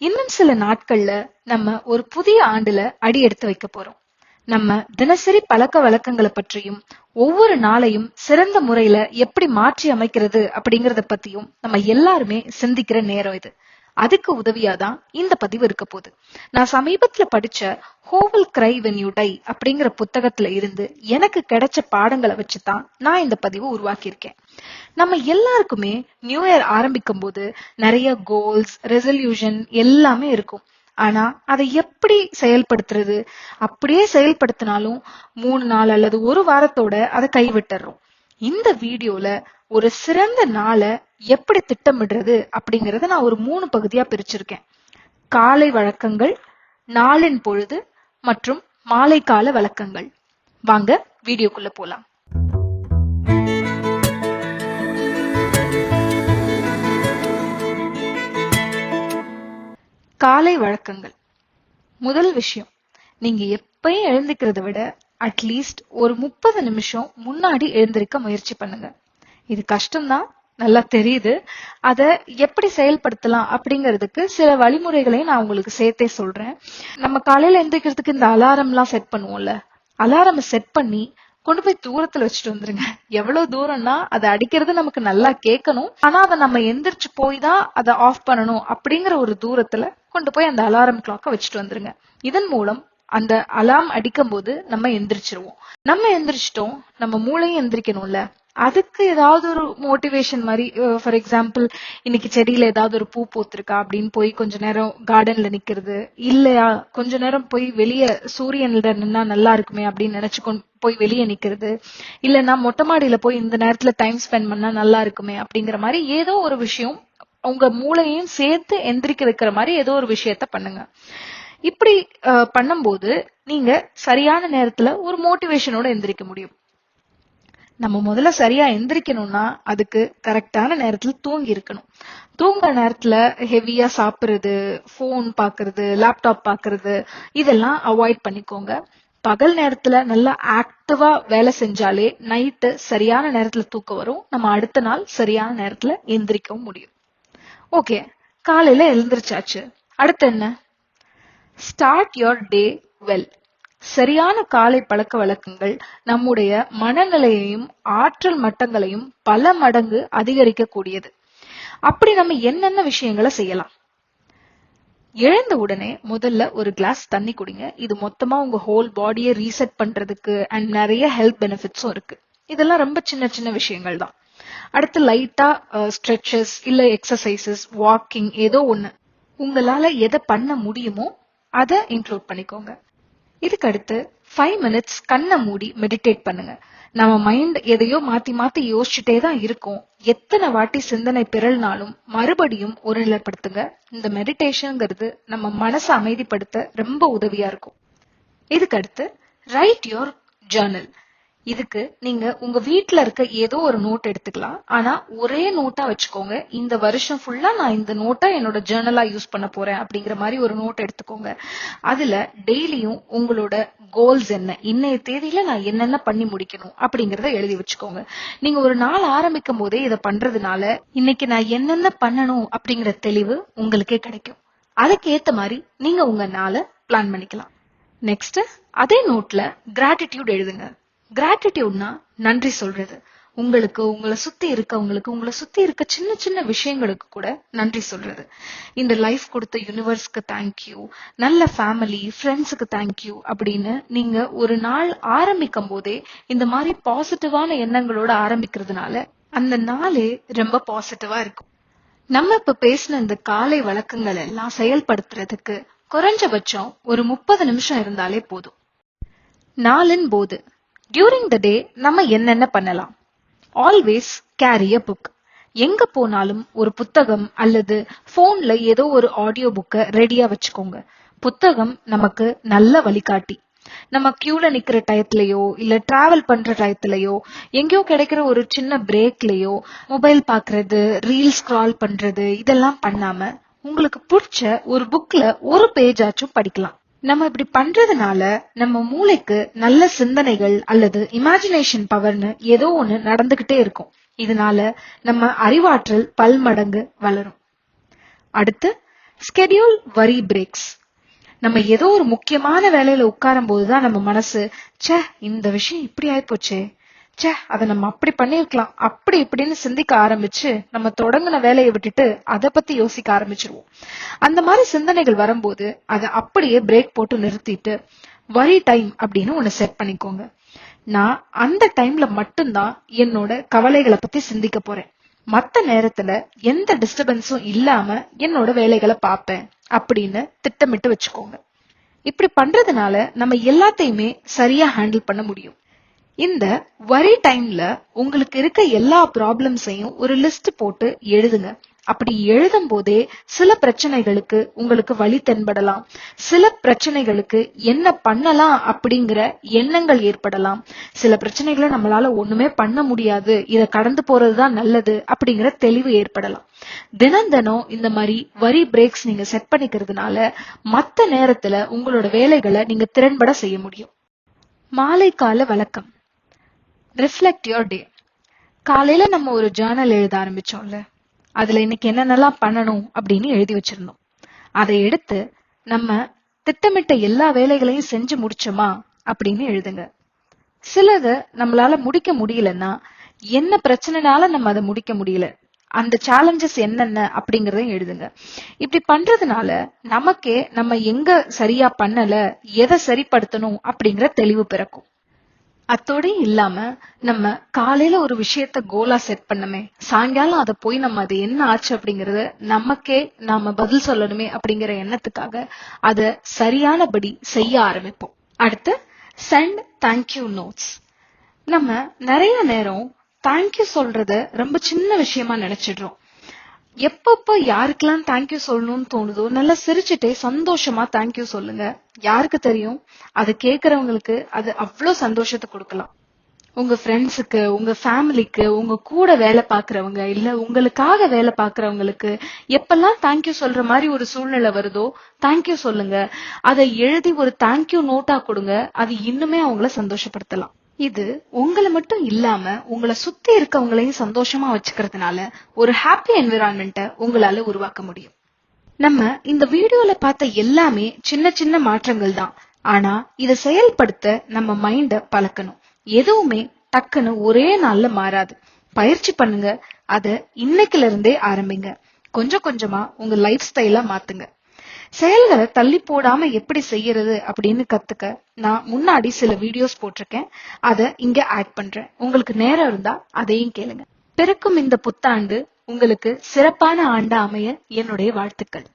இன்னும் சில நாட்கள்ல நம்ம ஒரு புதிய ஆண்டுல அடி எடுத்து வைக்க போறோம். நம்ம தினசரி பழக்க வழக்கங்களை பற்றியும் ஒவ்வொரு நாளையும் சிறந்த முறையில எப்படி மாற்றி அமைக்கிறது அப்படிங்கறத பத்தியும் நம்ம எல்லாருமே சிந்திக்கிற நேரம் இது. அதுக்கு உதவியாதான் இந்த பதிவு இருக்க போகுது. நான் சமீபத்துல படிச்ச Howell cry when you tie அப்படிங்கிற புத்தகத்துல இருந்து எனக்கு கிடைச்ச பாடங்களை வச்சுதான் நான் இந்த பதிவு உருவாக்கியிருக்கேன். நம்ம எல்லாருக்குமே நியூ இயர் ஆரம்பிக்கும் போது நிறைய கோல்ஸ், ரெசல்யூஷன் எல்லாமே இருக்கும். ஆனா அதை எப்படி செயல்படுத்துறது? அப்படியே செயல்படுத்தினாலும் 3 நாள் அல்லது ஒரு வாரத்தோட அதை கைவிட்டுறோம். இந்த வீடியோல ஒரு சிறந்த நாளை எப்படி திட்டமிடுறது அப்படிங்கறத நான் ஒரு 3 பகுதியா பிரிச்சிருக்கேன். காலை வழக்கங்கள், நாளின் பொழுது மற்றும் மாலை கால வழக்கங்கள். வாங்க வீடியோக்குள்ள போலாம். காலை வழக்கங்கள். முதல் விஷயம், நீங்க எப்பயும் எழுந்திக்கிறத விட அட்லீஸ்ட் ஒரு 30 நிமிஷம் முன்னாடி எழுந்திருக்க முயற்சி பண்ணுங்க. இது கஷ்டம்தான், நல்லா தெரியுது. அத எப்படி செயல்படுத்தலாம் அப்படிங்கிறதுக்கு சில வழிமுறைகளையும் நான் உங்களுக்கு சேர்த்தே சொல்றேன். நம்ம காலையில எழுந்திரிக்கிறதுக்கு இந்த அலாரம் எல்லாம் செட் பண்ணுவோம்ல, அலாரம் செட் பண்ணி கொண்டு போய் தூரத்துல வச்சுட்டு வந்துருங்க. எவ்வளவு தூரம்னா அதை அடிக்கிறது நமக்கு நல்லா கேட்கணும், ஆனா அதை நம்ம எந்திரிச்சு போய் தான் அதை ஆஃப் பண்ணணும் அப்படிங்கிற ஒரு தூரத்துல கொண்டு போய் அந்த அலாரம் கிளாக்க வச்சுட்டு வந்துருங்க. இதன் மூலம் அந்த அலார்ம் அடிக்கும் போது நம்ம எந்திரிச்சிருவோம். நம்ம எந்திரிச்சிட்டோம், நம்ம மூளையும் எந்திரிக்கணும்ல, அதுக்கு ஏதாவது ஒரு மோட்டிவேஷன் மாதிரி, ஃபார் எக்ஸாம்பிள் இன்னைக்கு செடியில ஏதாவது ஒரு பூ பூத்திருக்கா அப்படின்னு போய் கொஞ்ச நேரம் கார்டன்ல நிக்கிறது, இல்லையா கொஞ்ச நேரம் போய் வெளியே சூரியன்ல நின்னா நல்லா இருக்குமே அப்படின்னு நினைச்சு போய் வெளியே நிக்கிறது, இல்லைன்னா மொட்டை மாடியில போய் இந்த நேரத்துல டைம் ஸ்பெண்ட் பண்ணா நல்லா இருக்குமே அப்படிங்கிற மாதிரி ஏதோ ஒரு விஷயம் உங்க மூளையையும் சேர்த்து எந்திரிக்க வைக்கிற மாதிரி ஏதோ ஒரு விஷயத்த பண்ணுங்க. இப்படி பண்ணும்போது நீங்க சரியான நேரத்துல ஒரு மோட்டிவேஷனோட எந்திரிக்க முடியும். நம்ம முதல்ல சரியா எந்திரிக்கணும்னா அதுக்கு கரெக்டான நேரத்துல தூங்கி இருக்கணும். தூங்குற நேரத்துல ஹெவியா சாப்பிடுறது, போன் பாக்குறது, லேப்டாப் பாக்குறது இதெல்லாம் அவாய்ட் பண்ணிக்கோங்க. பகல் நேரத்துல நல்லா ஆக்டிவா வேலை செஞ்சாலே நைட்டு சரியான நேரத்துல தூக்கம் வரும். நம்ம அடுத்த நாள் சரியான நேரத்துல எந்திரிக்கவும் முடியும். ஓகே, காலையில எழுந்திரிச்சாச்சு. அடுத்து என்ன? Start your day well. சரியான காலை பழக்க வழக்கங்கள் நம்முடைய மனநிலையையும் ஆற்றல் மட்டங்களையும் பல மடங்கு அதிகரிக்க கூடியது. அப்படி நம்ம என்னென்ன விஷயங்களை செய்யலாம்? எழுந்த உடனே முதல்ல ஒரு கிளாஸ் தண்ணி குடிங்க. இது மொத்தமா உங்க ஹோல் பாடியை ரீசெட் பண்றதுக்கு அண்ட் நிறைய ஹெல்த் பெனிஃபிட்ஸும் இருக்கு. இதெல்லாம் ரொம்ப சின்ன சின்ன விஷயங்கள் தான். அடுத்து லைட்டா ஸ்ட்ரெச்சஸ் இல்ல எக்ஸசைசஸ், வாக்கிங், ஏதோ ஒண்ணு உங்களால எதை பண்ண முடியுமோ அதை இன்க்ளூட் பண்ணிக்கோங்க. இதுக்கு அடுத்து 5 minutes கண்ணை மூடி மெடிடேட் பண்ணுங்க. நம்ம மைண்ட் எதையோ மாத்தி மாத்தி யோசிச்சுட்டே தான் இருக்கும். எத்தனை வாட்டி சிந்தனை பிறழ்னாலும் மறுபடியும் ஒருநிலைப்படுத்துங்க. இந்த மெடிடேஷன்ங்கிறது நம்ம மனசை அமைதிப்படுத்த ரொம்ப உதவியா இருக்கும். இதுக்கு அடுத்து ரைட் யோர் ஜர்னல். இதுக்கு நீங்க உங்க வீட்டுல இருக்க ஏதோ ஒரு நோட் எடுத்துக்கலாம், ஆனா ஒரே நோட்டா வச்சுக்கோங்க. இந்த வருஷம் ஃபுல்லா நான் இந்த நோட்டை என்னோட ஜர்னலா யூஸ் பண்ண போறேன் அப்படிங்கிற மாதிரி ஒரு நோட் எடுத்துக்கோங்க. அதுல டெய்லியும் உங்களோட கோல்ஸ் என்ன, இன்னைய தேதியில நான் என்னென்ன பண்ணி முடிக்கணும் அப்படிங்கறத எழுதி வச்சுக்கோங்க. நீங்க ஒரு நாள் ஆரம்பிக்கும் போதே இதை பண்றதுனால இன்னைக்கு நான் என்னென்ன பண்ணணும் அப்படிங்கிற தெளிவு உங்களுக்கே கிடைக்கும். அதுக்கு ஏத்த மாதிரி நீங்க உங்க நாளை பிளான் பண்ணிக்கலாம். நெக்ஸ்ட், அதே நோட்ல கிராட்டிடியூட் எழுதுங்க. கிராட்டிடியூட்னா நன்றி சொல்றது. உங்களுக்கு உங்களை சுத்தி இருக்க சின்ன சின்ன விஷயங்களுக்கு கூட நன்றி சொல்றது. இந்த லைஃப் கொடுத்த யூனிவர்ஸ்க்கு தேங்க்யூ, நல்ல ஃபேமிலி, ஃப்ரெண்ட்ஸுக்கு தேங்க்யூ அப்படின்னு நீங்க ஒரு நாள் ஆரம்பிக்கும் போதே இந்த மாதிரி பாசிட்டிவான எண்ணங்களோட ஆரம்பிக்கிறதுனால அந்த நாளே ரொம்ப பாசிட்டிவா இருக்கும். நம்ம இப்ப பேசின இந்த காலை வழக்கங்கள் எல்லாம் செயல்படுத்துறதுக்கு குறைஞ்சபட்சம் ஒரு 30 நிமிஷம் இருந்தாலே போதும். நாளின் போது டியூரிங் த டே நம்ம என்னென்ன பண்ணலாம்? Always carry a book. எங்க போனாலும் ஒரு புத்தகம் அல்லது போன்ல ஏதோ ஒரு ஆடியோ புக்கை ரெடியா வச்சுக்கோங்க. புத்தகம் நமக்கு நல்ல வழிகாட்டி. நம்ம கியூல நிக்கிற டயத்துலயோ இல்ல டிராவல் பண்ற டயத்துலயோ எங்கேயோ கிடைக்கிற ஒரு சின்ன பிரேக்லயோ மொபைல் பாக்குறது, ரீல் ஸ்க்ரால் பண்றது இதெல்லாம் பண்ணாம உங்களுக்கு பிடிச்ச ஒரு புக்ல ஒரு பேஜ் ஆச்சும் படிக்கலாம். நம்ம இப்படி பண்றதுனால நம்ம மூளைக்கு நல்ல சிந்தனைகள் அல்லது இமேஜினேஷன் பவர்னு ஏதோ ஒண்ணு நடந்துகிட்டே இருக்கும். இதனால நம்ம அறிவாற்றல் பல்மடங்கு வளரும். அடுத்து ஸ்கெடியூல் வரி பிரேக்ஸ். நம்ம ஏதோ ஒரு முக்கியமான வேலையில உட்காரும் போதுதான் நம்ம மனசு இந்த விஷயம் இப்படி ஆயிப்போச்சே, அதை நம்ம அப்படி பண்ணிருக்கலாம், அப்படி இப்படின்னு சிந்திக்க ஆரம்பிச்சு நம்ம தொடங்கின வேலையை விட்டுட்டு அதை பத்தி யோசிக்க ஆரம்பிச்சிருவோம். அந்த மாதிரி சிந்தனைகள் வரும்போது அதை அப்படியே பிரேக் போட்டு நிறுத்திட்டு வரி டைம் அப்படின்னு ஒண்ணு செட் பண்ணிக்கோங்க. நான் அந்த டைம்ல மட்டும்தான் என்னோட கவலைகளை பத்தி சிந்திக்க போறேன், மத்த நேரத்துல எந்த டிஸ்டர்பன்ஸும் இல்லாம என்னோட வேலைகளை பார்ப்பேன் அப்படின்னு திட்டமிட்டு வச்சுக்கோங்க. இப்படி பண்றதுனால நம்ம எல்லாத்தையுமே சரியா ஹேண்டில் பண்ண முடியும். இந்த வரி டைம்ல உங்களுக்கு இருக்க எல்லா ப்ராப்ளம்ஸையும் ஒரு லிஸ்ட் போட்டு எழுதுங்க. அப்படி எழுதும் போதே சில பிரச்சனைகளுக்கு உங்களுக்கு வழி தென்படலாம், சில பிரச்சனைகளுக்கு என்ன பண்ணலாம் அப்படிங்கிற எண்ணங்கள் ஏற்படலாம், சில பிரச்சனைகளை நம்மளால ஒண்ணுமே பண்ண முடியாது, இதை கடந்து போறதுதான் நல்லது அப்படிங்கிற தெளிவு ஏற்படலாம். தினம் தினம் இந்த மாதிரி வரி பிரேக்ஸ் நீங்க செட் பண்ணிக்கிறதுனால மத்த நேரத்துல உங்களோட வேலைகளை நீங்க திறன்பட செய்ய முடியும். மாலை கால வழக்கம். Reflect your day. காலையில நம்ம ஒரு ஜர்னல் எழுத ஆரம்பிச்சோம்ல, அதுல இன்னைக்கு என்னென்னலாம் பண்ணணும் அப்படின்னு எழுதி வச்சிருந்தோம். அதை எடுத்து நம்ம திட்டமிட்ட எல்லா வேலைகளையும் செஞ்சு முடிச்சோமா அப்படின்னு எழுதுங்க. சிலது நம்மளால முடிக்க முடியலன்னா என்ன பிரச்சனைனால நம்ம அதை முடிக்க முடியல, அந்த சேலஞ்சஸ் என்னென்ன அப்படிங்கறதையும் எழுதுங்க. இப்படி பண்றதுனால நமக்கே நம்ம எங்க சரியா பண்ணல, எதை சரிப்படுத்தணும் அப்படிங்கிற தெளிவு பிறக்கும். அத்தோடயும் இல்லாம நம்ம காலையில ஒரு விஷயத்த கோலா செட் பண்ணமே, சாயங்காலம் அதை போய் நம்ம அது என்ன ஆச்சு அப்படிங்கறத நமக்கே நாம பதில் சொல்லணுமே அப்படிங்கிற எண்ணத்துக்காக அதை சரியானபடி செய்ய ஆரம்பிப்போம். அடுத்து சென்ட் தேங்க்யூ நோட்ஸ். நம்ம நிறைய நேரம் தேங்க்யூ சொல்றத ரொம்ப சின்ன விஷயமா நினைச்சிடுறோம். எப்பப்ப யாருக்கெல்லாம் தேங்க்யூ சொல்லணும்னு தோணுதோ நல்லா சிரிச்சுட்டே சந்தோஷமா தேங்க்யூ சொல்லுங்க. யாருக்கு தெரியும், அது கேக்குறவங்களுக்கு அது அவ்வளவு சந்தோஷத்தை கொடுக்கலாம். உங்க ஃப்ரெண்ட்ஸுக்கு, உங்க ஃபேமிலிக்கு, உங்க கூட வேலை பாக்குறவங்க இல்ல உங்களுக்காக வேலை பாக்குறவங்களுக்கு எப்பெல்லாம் தேங்க்யூ சொல்ற மாதிரி ஒரு சூழ்நிலை வருதோ தேங்க்யூ சொல்லுங்க. அதை எழுதி ஒரு தேங்க்யூ நோட்டா கொடுங்க. அது இன்னுமே அவங்கள சந்தோஷப்படுத்தலாம். இது உங்களை மட்டும் இல்லாம உங்களை சுத்தி இருக்கவங்களையும் சந்தோஷமா வச்சுக்கிறதுனால ஒரு ஹாப்பி என்விரான்மெண்ட்டை உங்களால உருவாக்க முடியும். நம்ம இந்த வீடியோல பார்த்த எல்லாமே சின்ன சின்ன மாற்றங்கள் தான். ஆனா இதை செயல்படுத்த நம்ம மைண்ட பழக்கணும். எதுவுமே டக்குன்னு ஒரே நாள்ல மாறாது. பயிற்சி பண்ணுங்க. அத இன்னைக்குல இருந்தே ஆரம்பிங்க. கொஞ்சம் கொஞ்சமா உங்க லைஃப் ஸ்டைலா மாத்துங்க. செயல்களை தள்ளி போடாம எப்படி செய்யறது அப்படின்னு கத்துக்க நான் முன்னாடி சில வீடியோஸ் போட்டிருக்கேன். அத இங்க ஆட் பண்றேன். உங்களுக்கு நேரம் இருந்தா அதையும் கேளுங்க. பிறக்கும் இந்த புத்தாண்டு உங்களுக்கு சிறப்பான ஆண்டா அமைய என்னுடைய வாழ்த்துக்கள்.